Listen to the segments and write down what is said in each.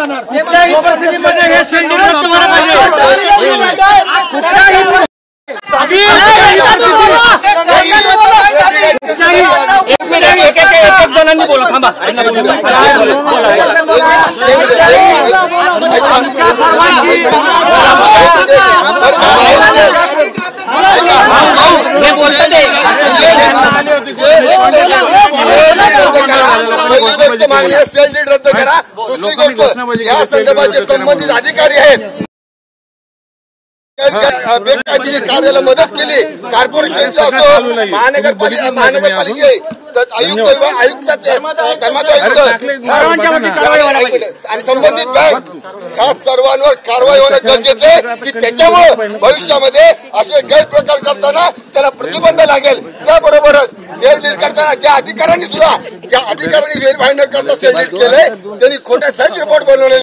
राहणार। कुठल्याही परिस्थितीमध्ये हे शेल्टर रद्द व्हायला पाहिजे। एक जणांनी बोला, थांबा मागणी शेल्टर रद्द करा। दुसरी गोष्ट या संदर्भाचे संबंधित अधिकारी आहेत बेकायदेशीर कार्याला मदत केली, कॉर्पोरेशनचा असो महानगरपालिके आयुक्त आणि संबंधित बँक ह्या सर्वांवर कारवाई होणं गरजेचं आहे की त्याच्यामुळे भविष्यामध्ये असे गैरप्रकार करताना त्याला प्रतिबंध लागेल। त्याबरोबरच सेल डील करताना ज्या अधिकाऱ्यांनी व्हेरीफाय न करता सेल डील केले त्यांनी खोटे सर्च रिपोर्ट बनवले,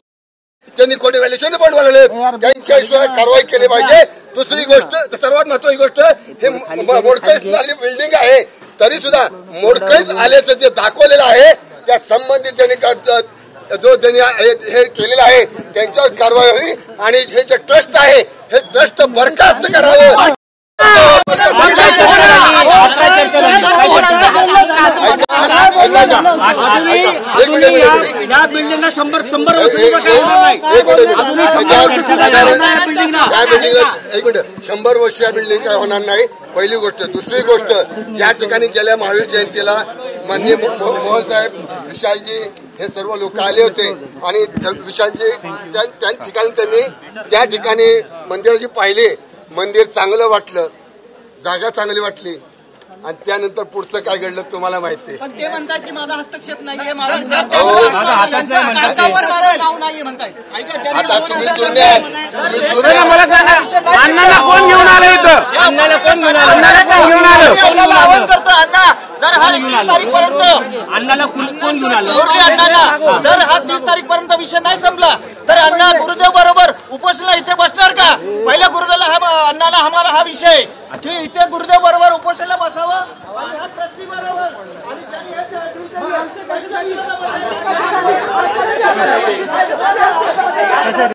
त्यांनी खोटे व्हॅल्युएशन रिपोर्ट बनवले, त्यांच्याशिवाय कारवाई केली पाहिजे। दुसरी गोष्ट, सर्वात महत्वाची गोष्ट, हे मोडकळीस बिल्डिंग आहे तरी सुद्धा मोडकळीस आल्याचं जे दाखवलेलं आहे त्या संबंधित त्यांनी जो त्यांनी हे केलेलं आहे त्यांच्यावर कारवाई व्हावी आणि हे जे ट्रस्ट आहे हे ट्रस्ट बरखास्त करावं। या बिल्डिंगला 100 वर्ष या बिल्डिंग काय होणार नाही, पहिली गोष्ट। दुसरी गोष्ट, या ठिकाणी गेल्या महावीर जयंतीला माननीय मोहोळ साहेब, विशालजी हे सर्व लोक आले होते आणि विशालजी त्या ठिकाणी त्यांनी त्या ठिकाणी मंदिराची पाहिली, मंदिर चांगलं वाटलं, जागा चांगली वाटली आणि त्यानंतर पुढचं काय घडलं तुम्हाला माहिती आहे। पण ते म्हणतात की माझा हस्तक्षेप नाहीये, माझा नाव नाहीये म्हणताय। आता तुम्ही जुने मला सांगा, अण्णाला कोण घेऊन आलं इथं? अण्णाला कोण घेऊन आलं? आवाहन करतो अण्णा, जर हा 30 तारीखपर्यंत अण्णाला कोण घेऊन आलं? अण्णांना जर हा 30 तारीखपर्यंत विषय नाही संपला तर अण्णा गुरुदेव बरोबर उपोषणाला इथे बसणार का? पहिल्या गुरुदेवला अण्णाला आम्हाला हा विषय की इथे गुरुदेव बरोबर उपोषणाला बसावं